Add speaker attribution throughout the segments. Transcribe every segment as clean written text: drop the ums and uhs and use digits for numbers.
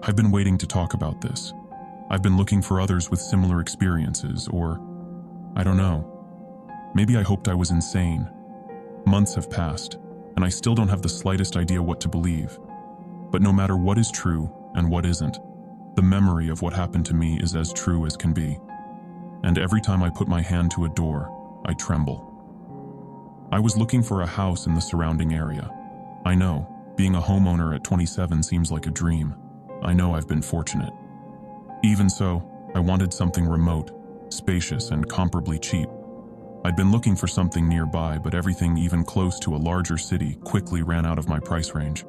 Speaker 1: I've been waiting to talk about this. I've been looking for others with similar experiences, or I don't know. Maybe I hoped I was insane. Months have passed, and I still don't have the slightest idea what to believe. But no matter what is true and what isn't, the memory of what happened to me is as true as can be. And every time I put my hand to a door, I tremble. I was looking for a house in the surrounding area. I know, being a homeowner at 27 seems like a dream. I know I've been fortunate. Even so, I wanted something remote, spacious, and comparably cheap. I'd been looking for something nearby, but everything even close to a larger city quickly ran out of my price range.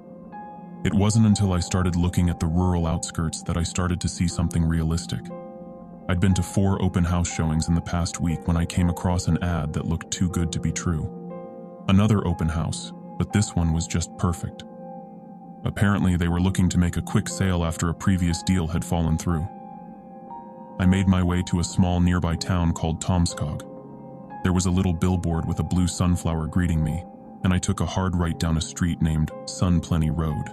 Speaker 1: It wasn't until I started looking at the rural outskirts that I started to see something realistic. I'd been to 4 open house showings in the past week when I came across an ad that looked too good to be true. Another open house, but this one was just perfect. Apparently, they were looking to make a quick sale after a previous deal had fallen through. I made my way to a small nearby town called Tomskog. There was a little billboard with a blue sunflower greeting me, and I took a hard right down a street named Sun Plenty Road.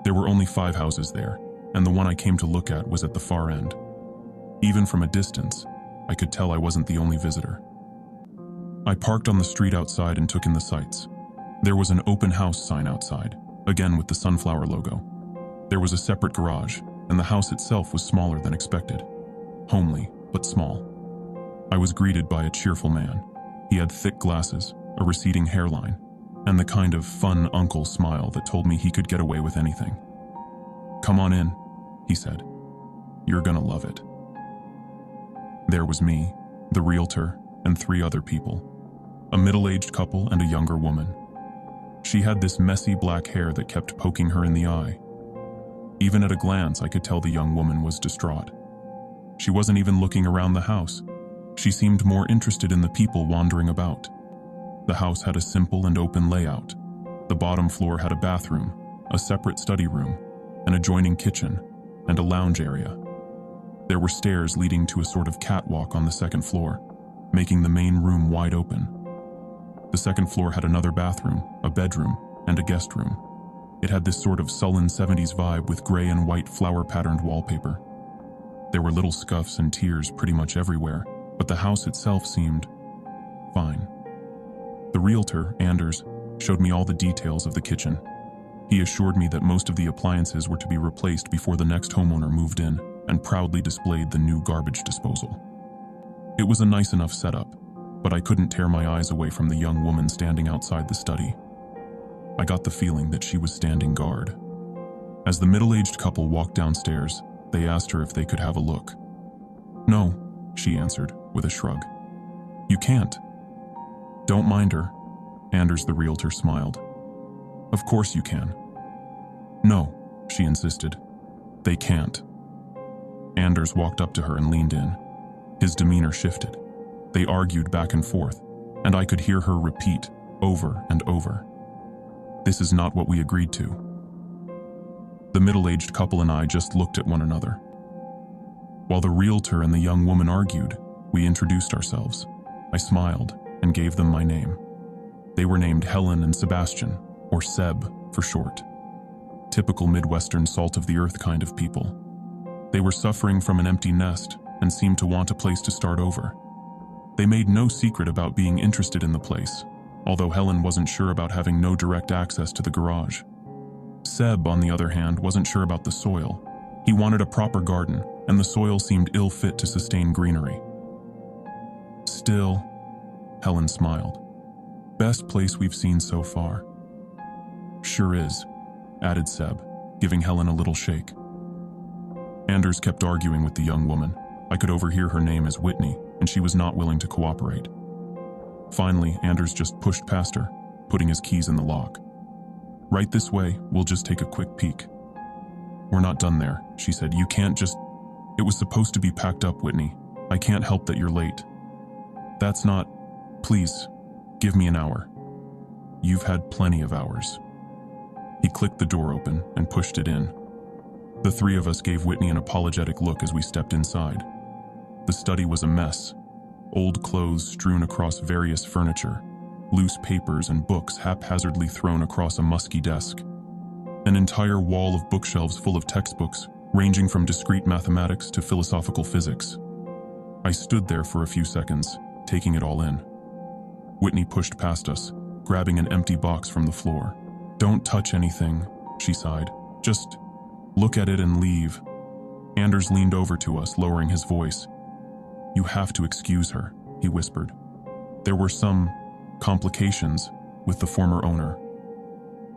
Speaker 1: There were only 5 houses there, and the one I came to look at was at the far end. Even from a distance, I could tell I wasn't the only visitor. I parked on the street outside and took in the sights. There was an open house sign outside, again with the sunflower logo. There was a separate garage, and the house itself was smaller than expected. Homely, but small. I was greeted by a cheerful man. He had thick glasses, a receding hairline, and the kind of fun uncle smile that told me he could get away with anything. "Come on in," he said. "You're gonna love it." There was me, the realtor, and 3 other people. A middle-aged couple and a younger woman. She had this messy black hair that kept poking her in the eye. Even at a glance, I could tell the young woman was distraught. She wasn't even looking around the house. She seemed more interested in the people wandering about. The house had a simple and open layout. The bottom floor had a bathroom, a separate study room, an adjoining kitchen, and a lounge area. There were stairs leading to a sort of catwalk on the second floor, making the main room wide open. The second floor had another bathroom, a bedroom, and a guest room. It had this sort of sullen 70s vibe with gray and white flower-patterned wallpaper. There were little scuffs and tears pretty much everywhere, but the house itself seemed fine. The realtor, Anders, showed me all the details of the kitchen. He assured me that most of the appliances were to be replaced before the next homeowner moved in, and proudly displayed the new garbage disposal. It was a nice enough setup, but I couldn't tear my eyes away from the young woman standing outside the study. I got the feeling that she was standing guard. As the middle-aged couple walked downstairs, they asked her if they could have a look. "No," she answered, with a shrug. "You can't." "Don't mind her," Anders the realtor smiled. "Of course you can." "No," she insisted. "They can't." Anders walked up to her and leaned in. His demeanor shifted. They argued back and forth, and I could hear her repeat over and over, "This is not what we agreed to." The middle-aged couple and I just looked at one another. While the realtor and the young woman argued, we introduced ourselves. I smiled and gave them my name. They were named Helen and Sebastian, or Seb for short. Typical Midwestern salt-of-the-earth kind of people. They were suffering from an empty nest and seemed to want a place to start over. They made no secret about being interested in the place, although Helen wasn't sure about having no direct access to the garage. Seb, on the other hand, wasn't sure about the soil. He wanted a proper garden, and the soil seemed ill-fit to sustain greenery. "Still," Helen smiled, "best place we've seen so far." "Sure is," added Seb, giving Helen a little shake. Anders kept arguing with the young woman. I could overhear her name as Whitney, and she was not willing to cooperate. Finally, Anders just pushed past her, putting his keys in the lock. "Right this way, we'll just take a quick peek." "We're not done there," she said. "You can't just..." "It was supposed to be packed up, Whitney. I can't help that you're late." "That's not..." "Please, give me an hour." "You've had plenty of hours." He clicked the door open and pushed it in. The 3 of us gave Whitney an apologetic look as we stepped inside. The study was a mess. Old clothes strewn across various furniture, loose papers and books haphazardly thrown across a musky desk. An entire wall of bookshelves full of textbooks, ranging from discrete mathematics to philosophical physics. I stood there for a few seconds, taking it all in. Whitney pushed past us, grabbing an empty box from the floor. "Don't touch anything," she sighed. "Just look at it and leave." Anders leaned over to us, lowering his voice. "You have to excuse her," he whispered. "There were some complications with the former owner."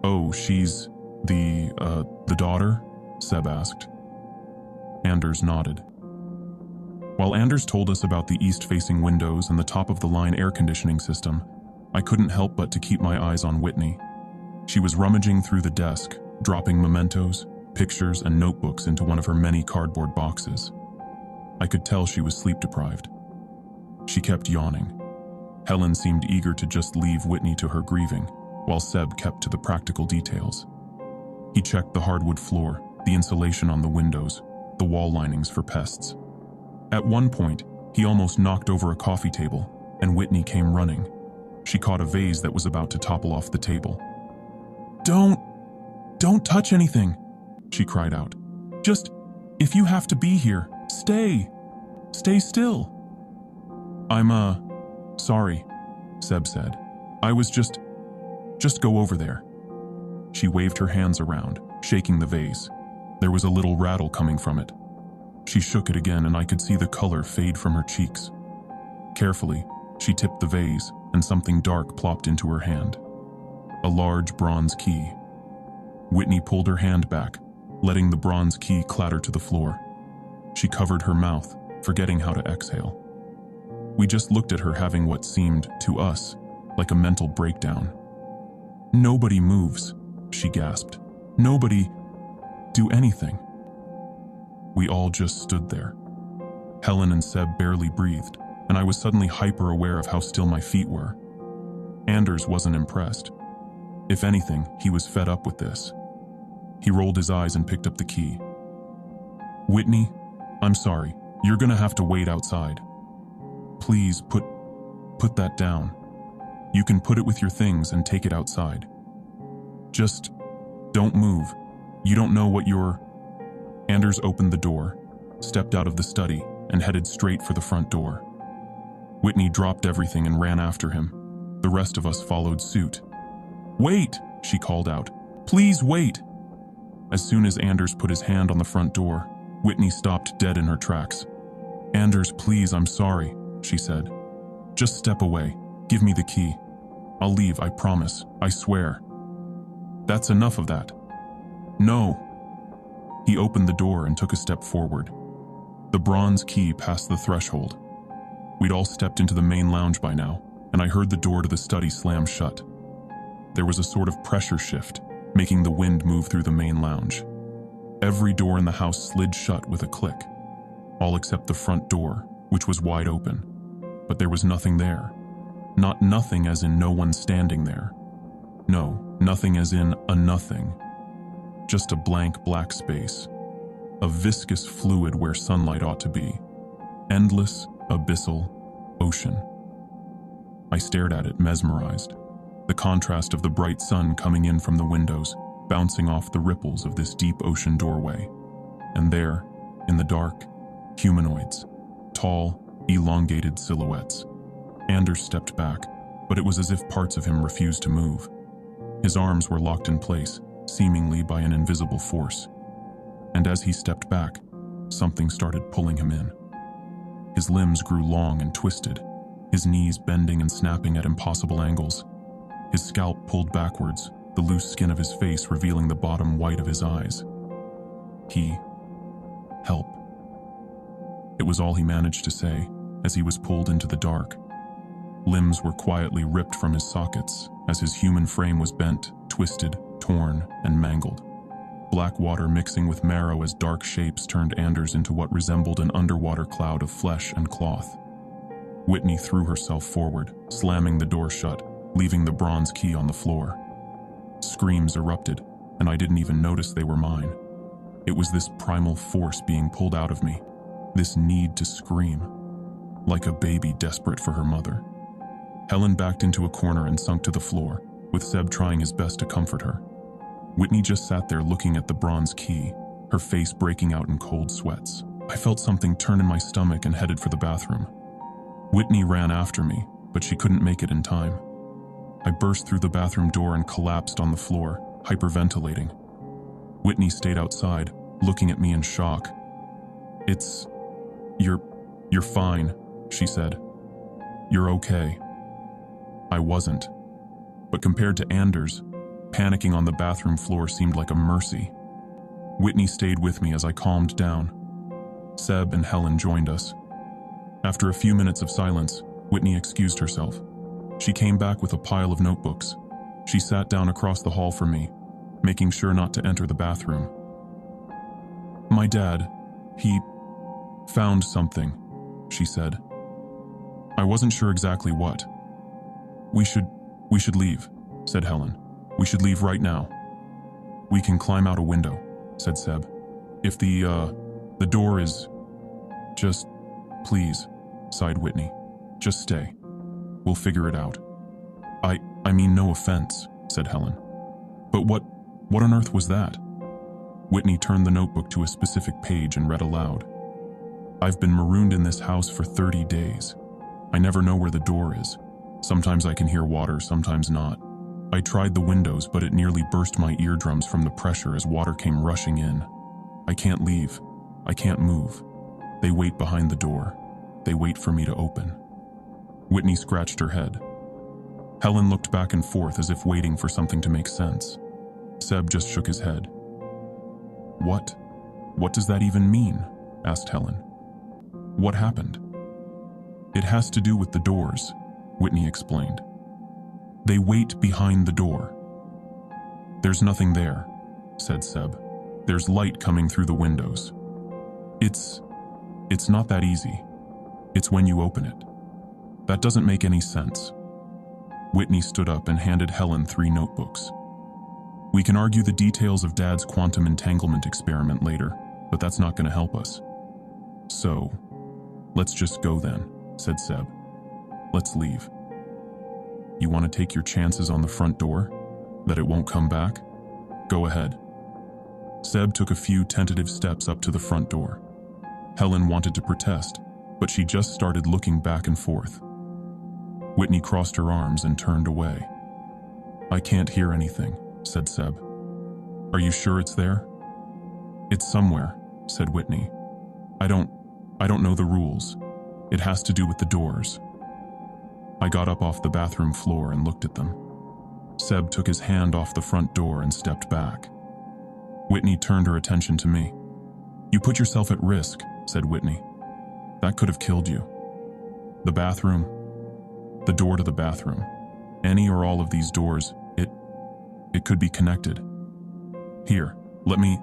Speaker 1: "Oh, she's the daughter?" Seb asked. Anders nodded. While Anders told us about the east-facing windows and the top-of-the-line air conditioning system, I couldn't help but to keep my eyes on Whitney. She was rummaging through the desk, dropping mementos, pictures, and notebooks into one of her many cardboard boxes. I could tell she was sleep-deprived. She kept yawning. Helen seemed eager to just leave Whitney to her grieving, while Seb kept to the practical details. He checked the hardwood floor, the insulation on the windows, the wall linings for pests. At one point, he almost knocked over a coffee table, and Whitney came running. She caught a vase that was about to topple off the table. Don't touch anything," she cried out. "Just, if you have to be here, stay still." "I'm, sorry," Seb said. "I was just go over there." She waved her hands around, shaking the vase. There was a little rattle coming from it. She shook it again, and I could see the color fade from her cheeks. Carefully, she tipped the vase, and something dark plopped into her hand. A large bronze key. Whitney pulled her hand back, letting the bronze key clatter to the floor. She covered her mouth, forgetting how to exhale. We just looked at her, having what seemed, to us, like a mental breakdown. "Nobody moves," she gasped. "Nobody do anything." We all just stood there. Helen and Seb barely breathed, and I was suddenly hyper-aware of how still my feet were. Anders wasn't impressed. If anything, he was fed up with this. He rolled his eyes and picked up the key. "Whitney, I'm sorry. You're gonna have to wait outside. Please put that down. You can put it with your things and take it outside. Just don't move. You don't know what you're..." Anders opened the door, stepped out of the study, and headed straight for the front door. Whitney dropped everything and ran after him. The rest of us followed suit. "Wait!" she called out. "Please wait!" As soon as Anders put his hand on the front door, Whitney stopped dead in her tracks. "Anders, please, I'm sorry," she said. "Just step away. Give me the key. I'll leave, I promise. I swear." "That's enough of that." "No." He opened the door and took a step forward. The bronze key passed the threshold. We'd all stepped into the main lounge by now, and I heard the door to the study slam shut. There was a sort of pressure shift, making the wind move through the main lounge. Every door in the house slid shut with a click, all except the front door, which was wide open. But there was nothing there. Not nothing as in no one standing there. No, nothing as in a nothing. Just a blank black space. A viscous fluid where sunlight ought to be. Endless, abyssal, ocean. I stared at it, mesmerized. The contrast of the bright sun coming in from the windows, bouncing off the ripples of this deep ocean doorway. And there, in the dark, humanoids. Tall, elongated silhouettes. Anders stepped back, but it was as if parts of him refused to move. His arms were locked in place, seemingly by an invisible force. And as he stepped back, something started pulling him in. His limbs grew long and twisted, his knees bending and snapping at impossible angles. His scalp pulled backwards, the loose skin of his face revealing the bottom white of his eyes. Help. It was all he managed to say as he was pulled into the dark. Limbs were quietly ripped from his sockets as his human frame was bent, twisted, torn, and mangled. Black water mixing with marrow as dark shapes turned Anders into what resembled an underwater cloud of flesh and cloth. Whitney threw herself forward, slamming the door shut, leaving the bronze key on the floor. Screams erupted, and I didn't even notice they were mine. It was this primal force being pulled out of me, this need to scream, like a baby desperate for her mother. Helen backed into a corner and sunk to the floor, with Seb trying his best to comfort her. Whitney just sat there looking at the bronze key, her face breaking out in cold sweats. I felt something turn in my stomach and headed for the bathroom. Whitney ran after me, but she couldn't make it in time. I burst through the bathroom door and collapsed on the floor, hyperventilating. Whitney stayed outside, looking at me in shock. You're fine, she said. You're okay. I wasn't. But compared to Anders, panicking on the bathroom floor seemed like a mercy. Whitney stayed with me as I calmed down. Seb and Helen joined us. After a few minutes of silence, Whitney excused herself. She came back with a pile of notebooks. She sat down across the hall from me, making sure not to enter the bathroom. My dad, he found something, she said. I wasn't sure exactly what. We should leave, said Helen. We should leave right now. We can climb out a window, said Seb. If the door is... Just, please, sighed Whitney. Just stay. We'll figure it out. I mean no offense, said Helen. But what on earth was that? Whitney turned the notebook to a specific page and read aloud. I've been marooned in this house for 30 days. I never know where the door is. Sometimes I can hear water, sometimes not. I tried the windows, but it nearly burst my eardrums from the pressure as water came rushing in. I can't leave. I can't move. They wait behind the door. They wait for me to open. Whitney scratched her head. Helen looked back and forth as if waiting for something to make sense. Seb just shook his head. What does that even mean? Asked Helen. What happened? It has to do with the doors, Whitney explained. They wait behind the door. There's nothing there, said Seb. There's light coming through the windows. It's not that easy. It's when you open it. That doesn't make any sense. Whitney stood up and handed Helen 3 notebooks. We can argue the details of Dad's quantum entanglement experiment later, but that's not going to help us. So, let's just go then, said Seb. Let's leave. You want to take your chances on the front door? That it won't come back? Go ahead. Seb took a few tentative steps up to the front door. Helen wanted to protest, but she just started looking back and forth. Whitney crossed her arms and turned away. I can't hear anything, said Seb. Are you sure it's there? It's somewhere, said Whitney. I don't know the rules. It has to do with the doors. I got up off the bathroom floor and looked at them. Seb took his hand off the front door and stepped back. Whitney turned her attention to me. You put yourself at risk, said Whitney. That could have killed you. The bathroom, the door to the bathroom, any or all of these doors, it could be connected. Here, let me...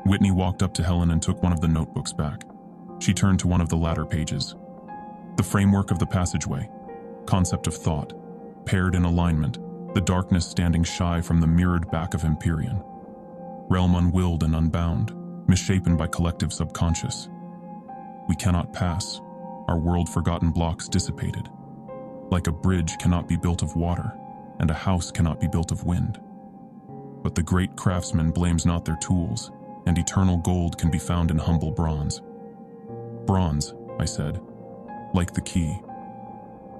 Speaker 1: Whitney walked up to Helen and took one of the notebooks back. She turned to one of the latter pages. The framework of the passageway, concept of thought, paired in alignment, the darkness standing shy from the mirrored back of Empyrean. Realm unwilled and unbound, misshapen by collective subconscious. We cannot pass, our world-forgotten blocks dissipated. Like a bridge cannot be built of water, and a house cannot be built of wind. But the great craftsman blames not their tools, and eternal gold can be found in humble bronze. Bronze, I said, like the key.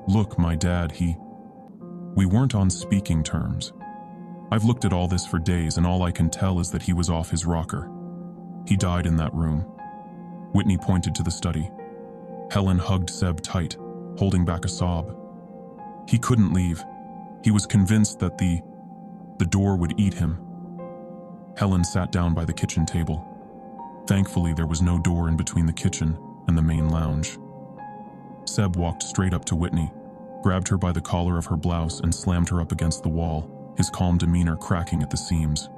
Speaker 1: Look, my dad, We weren't on speaking terms. I've looked at all this for days, and all I can tell is that he was off his rocker. He died in that room. Whitney pointed to the study. Helen hugged Seb tight, holding back a sob. He couldn't leave. He was convinced that the door would eat him. Helen sat down by the kitchen table. Thankfully, there was no door in between the kitchen and the main lounge. Seb walked straight up to Whitney, grabbed her by the collar of her blouse and slammed her up against the wall, his calm demeanor cracking at the seams.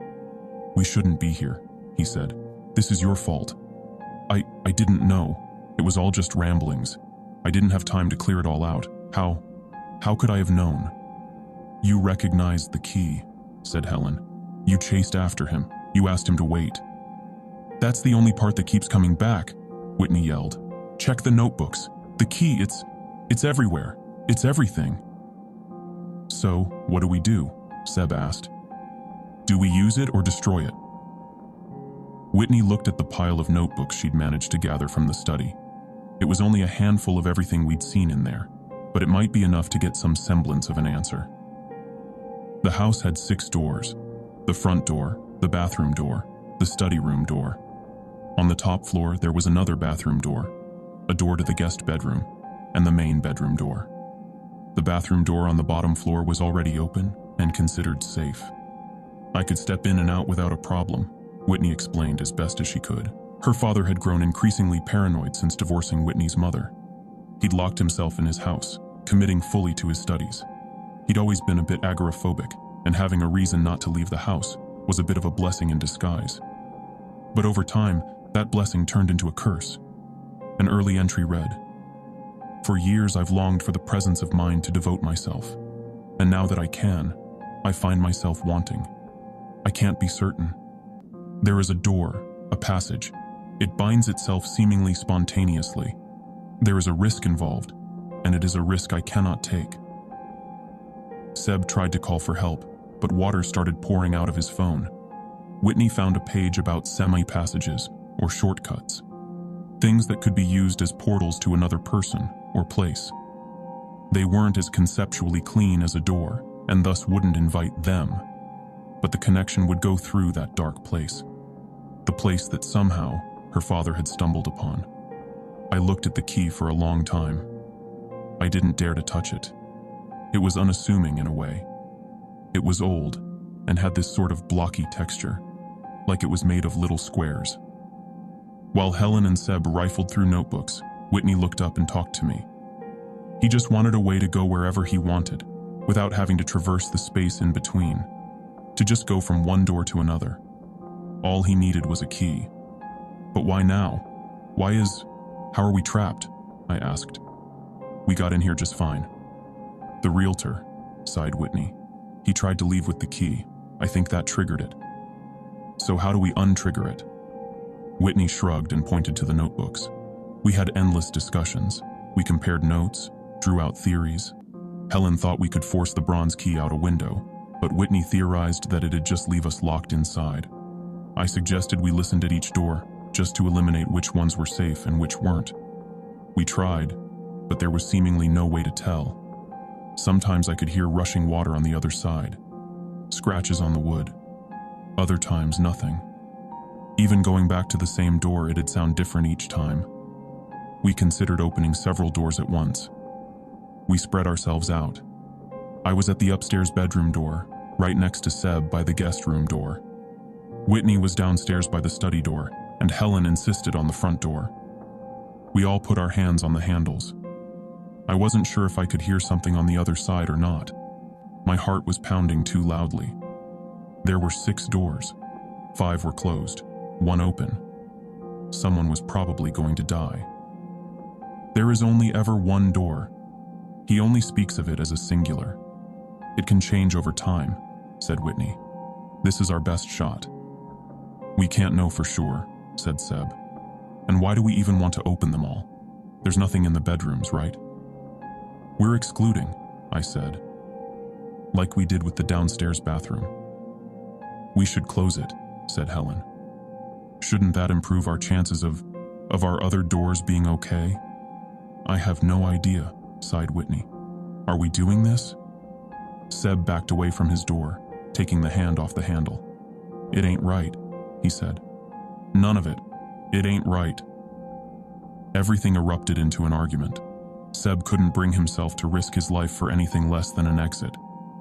Speaker 1: We shouldn't be here, he said. This is your fault. I didn't know. It was all just ramblings. I didn't have time to clear it all out. How could I have known? You recognized the key, said Helen. You chased after him. You asked him to wait. That's the only part that keeps coming back, Whitney yelled. Check the notebooks. The key, it's everywhere. It's everything. So, what do we do? Seb asked. Do we use it or destroy it? Whitney looked at the pile of notebooks she'd managed to gather from the study. It was only a handful of everything we'd seen in there, but it might be enough to get some semblance of an answer. The house had 6 doors: the front door, the bathroom door, the study room door. On the top floor, there was another bathroom door, a door to the guest bedroom, and the main bedroom door. The bathroom door on the bottom floor was already open and considered safe. I could step in and out without a problem, Whitney explained as best as she could. Her father had grown increasingly paranoid since divorcing Whitney's mother. He'd locked himself in his house, committing fully to his studies. He'd always been a bit agoraphobic, and having a reason not to leave the house was a bit of a blessing in disguise. But over time, that blessing turned into a curse. An early entry read, "For years I've longed for the presence of mind to devote myself, and now that I can, I find myself wanting. I can't be certain. There is a door, a passage. It binds itself seemingly spontaneously. There is a risk involved, and it is a risk I cannot take." Seb tried to call for help, but water started pouring out of his phone. Whitney found a page about semi-passages, or shortcuts. Things that could be used as portals to another person or place. They weren't as conceptually clean as a door, and thus wouldn't invite them. But the connection would go through that dark place. The place that somehow her father had stumbled upon. I looked at the key for a long time. I didn't dare to touch it. It was unassuming in a way. It was old, and had this sort of blocky texture, like it was made of little squares. While Helen and Seb rifled through notebooks, Whitney looked up and talked to me. He just wanted a way to go wherever he wanted, without having to traverse the space in between, to just go from one door to another. All he needed was a key. But why now? How are we trapped? I asked. We got in here just fine. The realtor, sighed Whitney. He tried to leave with the key. I think that triggered it. So how do we untrigger it? Whitney shrugged and pointed to the notebooks. We had endless discussions. We compared notes, drew out theories. Helen thought we could force the bronze key out a window, but Whitney theorized that it'd just leave us locked inside. I suggested we listened at each door, just to eliminate which ones were safe and which weren't. We tried, but there was seemingly no way to tell. Sometimes I could hear rushing water on the other side, scratches on the wood. Other times, nothing. Even going back to the same door, it'd sound different each time. We considered opening several doors at once. We spread ourselves out. I was at the upstairs bedroom door, right next to Seb by the guest room door. Whitney was downstairs by the study door, and Helen insisted on the front door. We all put our hands on the handles. I wasn't sure if I could hear something on the other side or not. My heart was pounding too loudly. There were 6 doors. 5 were closed, 1 open. Someone was probably going to die. There is only ever one door. He only speaks of it as a singular. It can change over time, said Whitney. This is our best shot. We can't know for sure, said Seb. And why do we even want to open them all? There's nothing in the bedrooms, right? We're excluding, I said. Like we did with the downstairs bathroom. We should close it, said Helen. Shouldn't that improve our chances of our other doors being okay? I have no idea, sighed Whitney. Are we doing this? Seb backed away from his door, taking the hand off the handle. It ain't right, he said. None of it. It ain't right. Everything erupted into an argument. Seb couldn't bring himself to risk his life for anything less than an exit,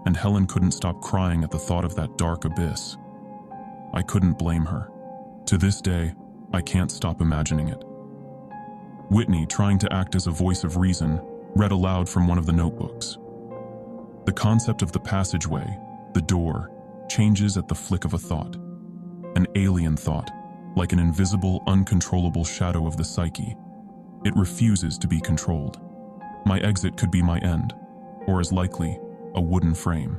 Speaker 1: and Helen couldn't stop crying at the thought of that dark abyss. I couldn't blame her. To this day, I can't stop imagining it. Whitney, trying to act as a voice of reason, read aloud from one of the notebooks. The concept of the passageway, the door, changes at the flick of a thought. An alien thought, like an invisible, uncontrollable shadow of the psyche. It refuses to be controlled. My exit could be my end, or as likely, a wooden frame.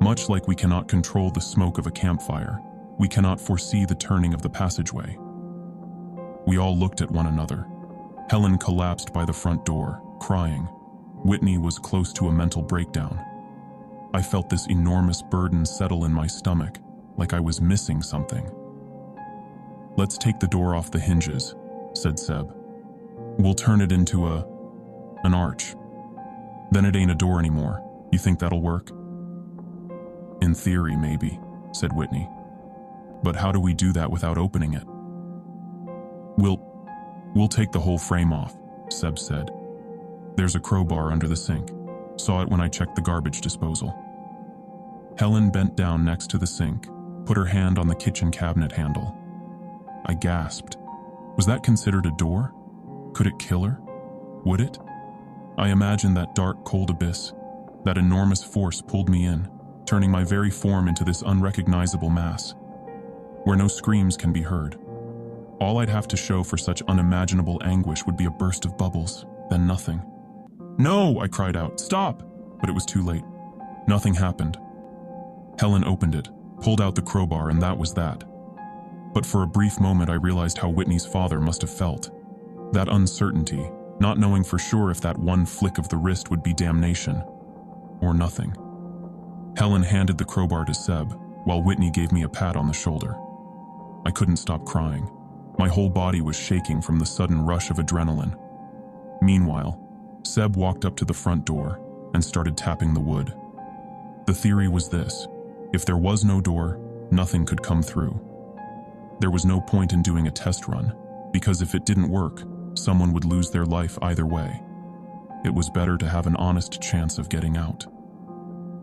Speaker 1: Much like we cannot control the smoke of a campfire, we cannot foresee the turning of the passageway. We all looked at one another. Helen collapsed by the front door, crying. Whitney was close to a mental breakdown. I felt this enormous burden settle in my stomach, like I was missing something. "Let's take the door off the hinges," said Seb. "We'll turn it into an arch. Then it ain't a door anymore. You think that'll work?" "In theory, maybe," said Whitney. "But how do we do that without opening it?" We'll take the whole frame off," Seb said. "There's a crowbar under the sink. Saw it when I checked the garbage disposal." Helen bent down next to the sink, put her hand on the kitchen cabinet handle. I gasped. Was that considered a door? Could it kill her? Would it? I imagined that dark, cold abyss. That enormous force pulled me in, turning my very form into this unrecognizable mass, where no screams can be heard. All I'd have to show for such unimaginable anguish would be a burst of bubbles, then nothing. "No!" I cried out. "Stop!" But it was too late. Nothing happened. Helen opened it, pulled out the crowbar, and that was that. But for a brief moment I realized how Whitney's father must have felt. That uncertainty, not knowing for sure if that one flick of the wrist would be damnation, or nothing. Helen handed the crowbar to Seb, while Whitney gave me a pat on the shoulder. I couldn't stop crying. My whole body was shaking from the sudden rush of adrenaline. Meanwhile, Seb walked up to the front door and started tapping the wood. The theory was this: if there was no door, nothing could come through. There was no point in doing a test run, because if it didn't work, someone would lose their life either way. It was better to have an honest chance of getting out.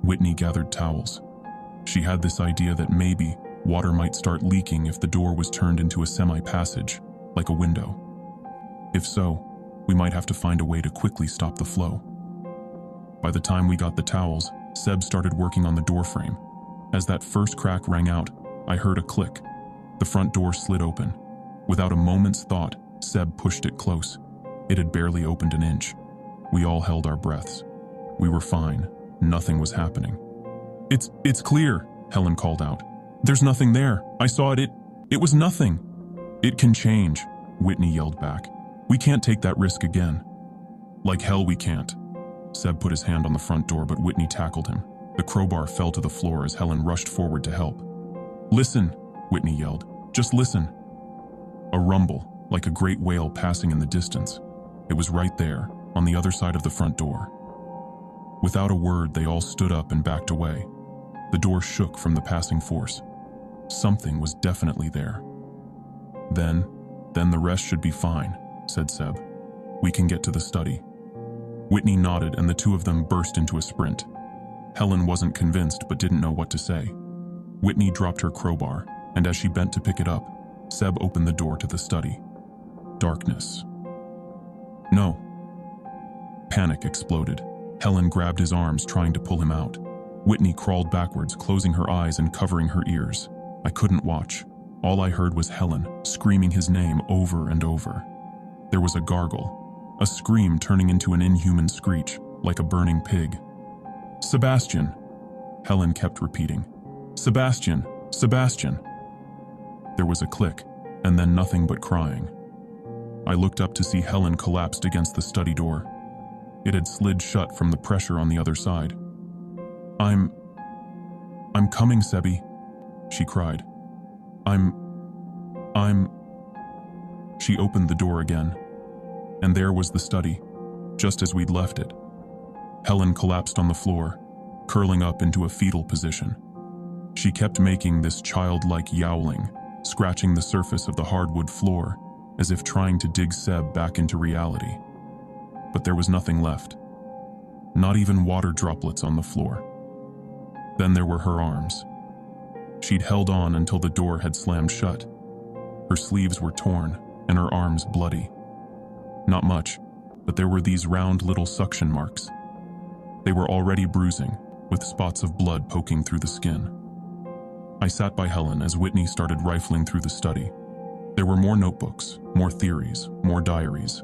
Speaker 1: Whitney gathered towels. She had this idea that maybe water might start leaking if the door was turned into a semi-passage, like a window. If so, we might have to find a way to quickly stop the flow. By the time we got the towels, Seb started working on the door frame. As that first crack rang out, I heard a click. The front door slid open. Without a moment's thought, Seb pushed it close. It had barely opened an inch. We all held our breaths. We were fine. Nothing was happening. It's clear," Helen called out. "There's nothing there. I saw it. It was nothing." "It can change," Whitney yelled back. "We can't take that risk again." "Like hell we can't." Seb put his hand on the front door, but Whitney tackled him. The crowbar fell to the floor as Helen rushed forward to help. "Listen," Whitney yelled. "Just listen." A rumble, like a great whale passing in the distance. It was right there, on the other side of the front door. Without a word, they all stood up and backed away. The door shook from the passing force. Something was definitely there. Then the rest should be fine," said Seb. "We can get to the study." Whitney nodded, and the two of them burst into a sprint. Helen wasn't convinced but didn't know what to say. Whitney dropped her crowbar, and as she bent to pick it up, Seb opened the door to the study. Darkness. "No." Panic exploded. Helen grabbed his arms, trying to pull him out. Whitney crawled backwards, closing her eyes and covering her ears. I couldn't watch. All I heard was Helen screaming his name over and over. There was a gargle, a scream turning into an inhuman screech, like a burning pig. "Sebastian!" Helen kept repeating. "Sebastian! Sebastian!" There was a click, and then nothing but crying. I looked up to see Helen collapsed against the study door. It had slid shut from the pressure on the other side. I'm coming, Sebi," she cried. She opened the door again, and there was the study, just as we'd left it. Helen collapsed on the floor, curling up into a fetal position. She kept making this childlike yowling, scratching the surface of the hardwood floor, as if trying to dig Seb back into reality. But there was nothing left. Not even water droplets on the floor. Then there were her arms. She'd held on until the door had slammed shut. Her sleeves were torn, and her arms bloody. Not much, but there were these round little suction marks. They were already bruising, with spots of blood poking through the skin. I sat by Helen as Whitney started rifling through the study. There were more notebooks, more theories, more diaries,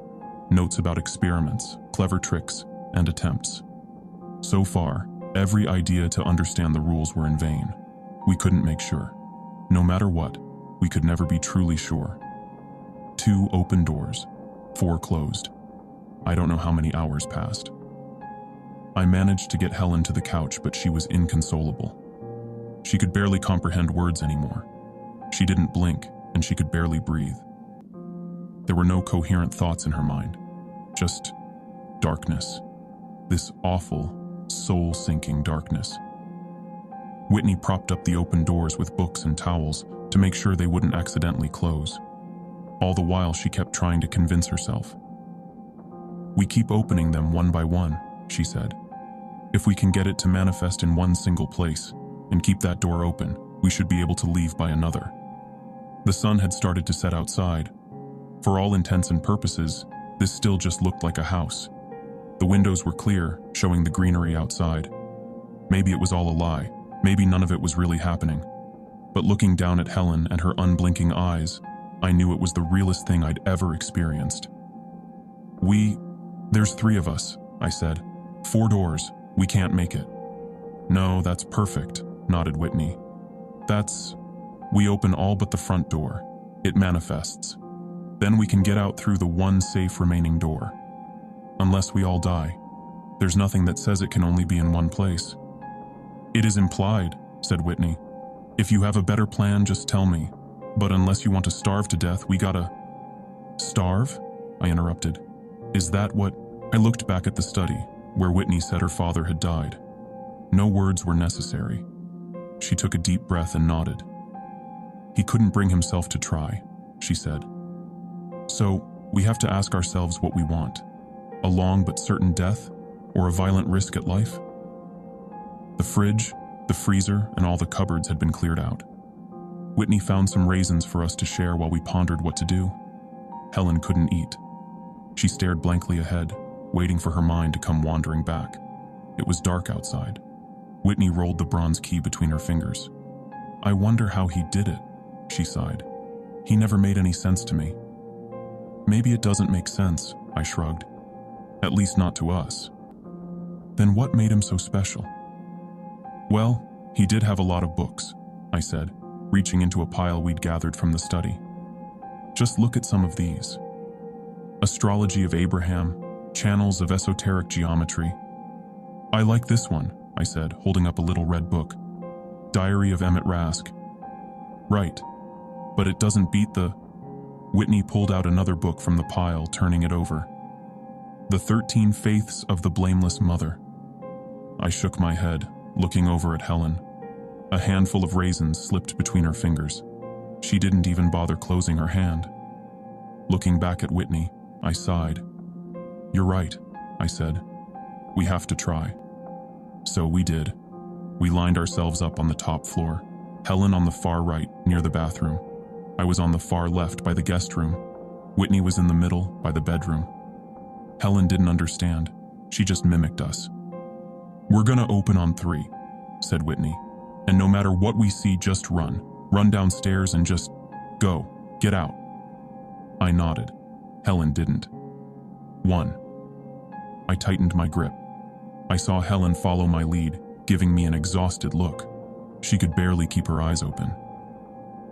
Speaker 1: notes about experiments, clever tricks, and attempts. So far, every idea to understand the rules were in vain. We couldn't make sure. No matter what, we could never be truly sure. 2 open doors, 4 closed. I don't know how many hours passed. I managed to get Helen to the couch, but she was inconsolable. She could barely comprehend words anymore. She didn't blink, and she could barely breathe. There were no coherent thoughts in her mind, just darkness. This awful, soul-sinking darkness. Whitney propped up the open doors with books and towels to make sure they wouldn't accidentally close. All the while, she kept trying to convince herself. "We keep opening them one by one," she said. "If we can get it to manifest in one single place and keep that door open, we should be able to leave by another." The sun had started to set outside. For all intents and purposes, this still just looked like a house. The windows were clear, showing the greenery outside. Maybe it was all a lie. Maybe none of it was really happening. But looking down at Helen and her unblinking eyes, I knew it was the realest thing I'd ever experienced. There's 3 of us," I said. 4 doors. We can't make it." "No, that's perfect," nodded Whitney. We open all but the front door. It manifests. Then we can get out through the one safe remaining door. Unless we all die. There's nothing that says it can only be in one place." "It is implied," said Whitney. "If you have a better plan, just tell me. But unless you want to starve to death, we gotta..." "Starve?" I interrupted. "Is that what..." I looked back at the study, where Whitney said her father had died. No words were necessary. She took a deep breath and nodded. "He couldn't bring himself to try," she said. "So, we have to ask ourselves what we want. A long but certain death, or a violent risk at life?" The fridge, the freezer, and all the cupboards had been cleared out. Whitney found some raisins for us to share while we pondered what to do. Helen couldn't eat. She stared blankly ahead, waiting for her mind to come wandering back. It was dark outside. Whitney rolled the bronze key between her fingers. "I wonder how he did it," she sighed. "He never made any sense to me." "Maybe it doesn't make sense," I shrugged. "At least not to us." "Then what made him so special?" "Well, he did have a lot of books," I said, reaching into a pile we'd gathered from the study. "Just look at some of these. Astrology of Abraham, Channels of Esoteric Geometry." "I like this one," I said, holding up a little red book. "Diary of Emmett Rask." "Right, but it doesn't beat the..." Whitney pulled out another book from the pile, turning it over. "The 13 Faiths of the Blameless Mother." I shook my head, looking over at Helen. A handful of raisins slipped between her fingers. She didn't even bother closing her hand. Looking back at Whitney, I sighed. "You're right," I said. "We have to try." So we did. We lined ourselves up on the top floor, Helen on the far right, near the bathroom. I was on the far left by the guest room. Whitney was in the middle, by the bedroom. Helen didn't understand. She just mimicked us. "We're gonna open on 3, said Whitney. "And no matter what we see, just run. Run downstairs and just go. Get out." I nodded. Helen didn't. 1. I tightened my grip. I saw Helen follow my lead, giving me an exhausted look. She could barely keep her eyes open.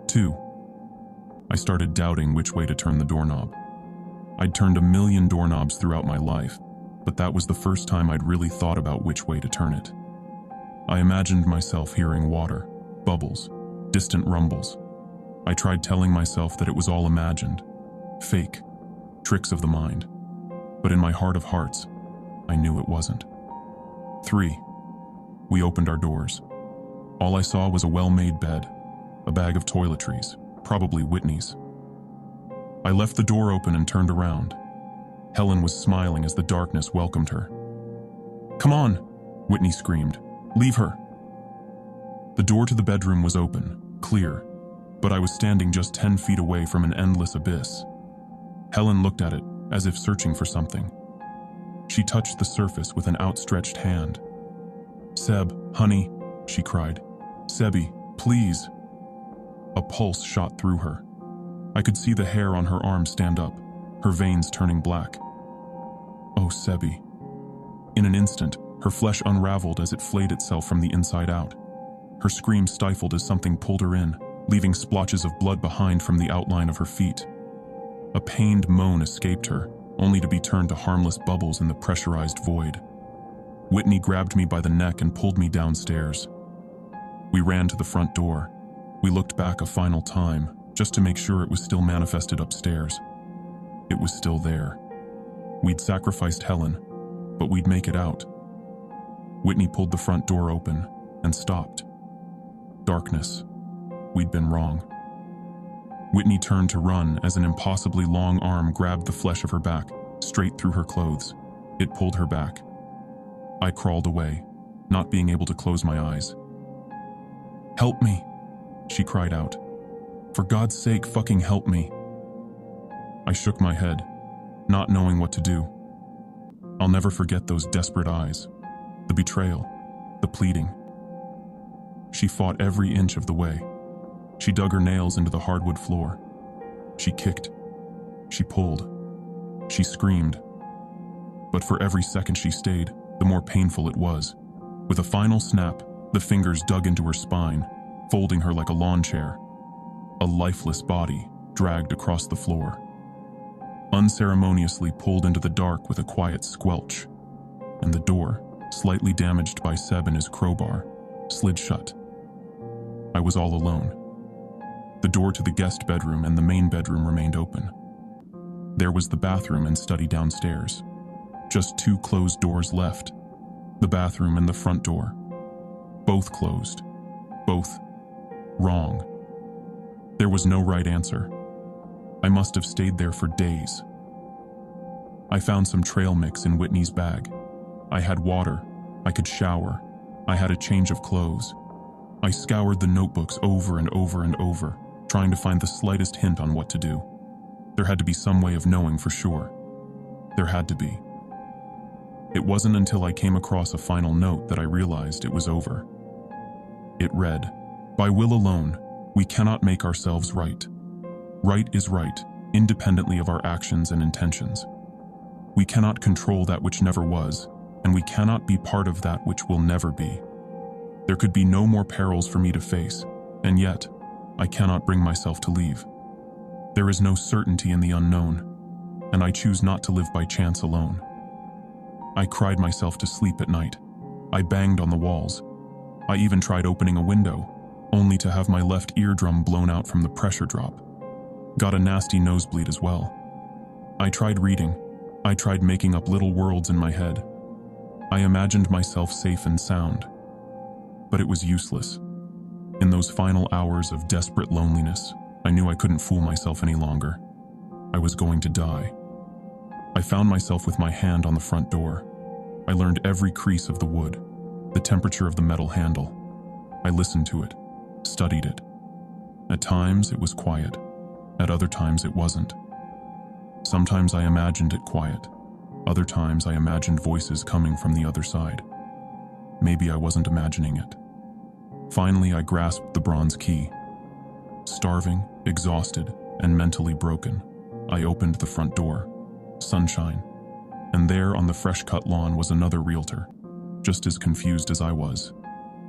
Speaker 1: 2. I started doubting which way to turn the doorknob. I'd turned a million doorknobs throughout my life, but that was the first time I'd really thought about which way to turn it. I imagined myself hearing water, bubbles, distant rumbles. I tried telling myself that it was all imagined, fake, tricks of the mind. But in my heart of hearts, I knew it wasn't. 3. We opened our doors. All I saw was a well-made bed, a bag of toiletries, probably Whitney's. I left the door open and turned around. Helen was smiling as the darkness welcomed her. "Come on," Whitney screamed. "Leave her." The door to the bedroom was open, clear, but I was standing just 10 feet away from an endless abyss. Helen looked at it, as if searching for something. She touched the surface with an outstretched hand. "Seb, honey," she cried. "Sebi, please." A pulse shot through her. I could see the hair on her arm stand up, her veins turning black. "Oh, Sebi." In an instant, her flesh unraveled as it flayed itself from the inside out. Her scream stifled as something pulled her in, leaving splotches of blood behind from the outline of her feet. A pained moan escaped her, only to be turned to harmless bubbles in the pressurized void. Whitney grabbed me by the neck and pulled me downstairs. We ran to the front door. We looked back a final time, just to make sure it was still manifested upstairs. It was still there. We'd sacrificed Helen, but we'd make it out. Whitney pulled the front door open and stopped. Darkness. We'd been wrong. Whitney turned to run as an impossibly long arm grabbed the flesh of her back, straight through her clothes. It pulled her back. I crawled away, not being able to close my eyes. "Help me," she cried out. "For God's sake, fucking help me." I shook my head, not knowing what to do. I'll never forget those desperate eyes, the betrayal, the pleading. She fought every inch of the way. She dug her nails into the hardwood floor. She kicked. She pulled. She screamed. But for every second she stayed, the more painful it was. With a final snap, the fingers dug into her spine, folding her like a lawn chair. A lifeless body dragged across the floor. Unceremoniously pulled into the dark with a quiet squelch, and the door, slightly damaged by Seb and his crowbar, slid shut. I was all alone. The door to the guest bedroom and the main bedroom remained open. There was the bathroom and study downstairs. Just two closed doors left, the bathroom and the front door. Both closed. Both wrong. There was no right answer. I must have stayed there for days. I found some trail mix in Whitney's bag. I had water. I could shower. I had a change of clothes. I scoured the notebooks over and over and over, trying to find the slightest hint on what to do. There had to be some way of knowing for sure. There had to be. It wasn't until I came across a final note that I realized it was over. It read, "By will alone, we cannot make ourselves right. Right is right, independently of our actions and intentions. We cannot control that which never was, and we cannot be part of that which will never be. There could be no more perils for me to face, and yet, I cannot bring myself to leave. There is no certainty in the unknown, and I choose not to live by chance alone." I cried myself to sleep at night. I banged on the walls. I even tried opening a window, only to have my left eardrum blown out from the pressure drop. Got a nasty nosebleed as well. I tried reading. I tried making up little worlds in my head. I imagined myself safe and sound. But it was useless. In those final hours of desperate loneliness, I knew I couldn't fool myself any longer. I was going to die. I found myself with my hand on the front door. I learned every crease of the wood, the temperature of the metal handle. I listened to it, studied it. At times it was quiet. At other times it wasn't. Sometimes I imagined it quiet. Other times I imagined voices coming from the other side. Maybe I wasn't imagining it. Finally, I grasped the bronze key. Starving, exhausted, and mentally broken, I opened the front door. Sunshine. And there on the fresh-cut lawn was another realtor, just as confused as I was.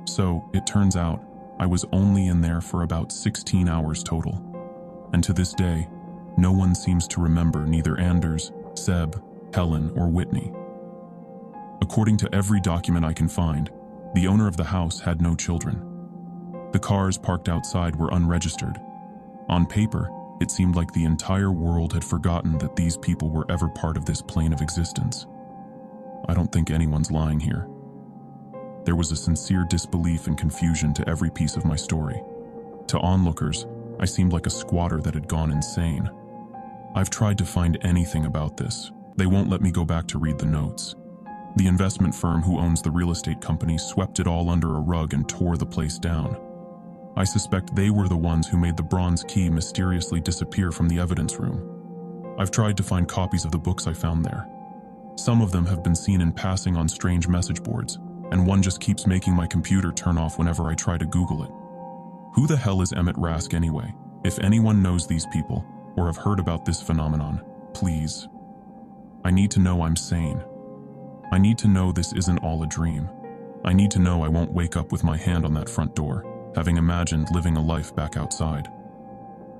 Speaker 1: So, it turns out, I was only in there for about 16 hours total. And to this day, no one seems to remember neither Anders, Seb, Helen, or Whitney. According to every document I can find, the owner of the house had no children. The cars parked outside were unregistered. On paper, it seemed like the entire world had forgotten that these people were ever part of this plane of existence. I don't think anyone's lying here. There was a sincere disbelief and confusion to every piece of my story. To onlookers, I seemed like a squatter that had gone insane. I've tried to find anything about this. They won't let me go back to read the notes. The investment firm who owns the real estate company swept it all under a rug and tore the place down. I suspect they were the ones who made the bronze key mysteriously disappear from the evidence room. I've tried to find copies of the books I found there. Some of them have been seen in passing on strange message boards, and one just keeps making my computer turn off whenever I try to Google it. Who the hell is Emmett Rask anyway? If anyone knows these people, or have heard about this phenomenon, please. I need to know I'm sane. I need to know this isn't all a dream. I need to know I won't wake up with my hand on that front door, having imagined living a life back outside.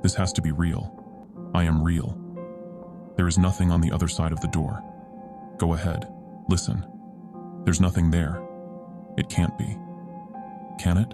Speaker 1: This has to be real. I am real. There is nothing on the other side of the door. Go ahead. Listen. There's nothing there. It can't be. Can it?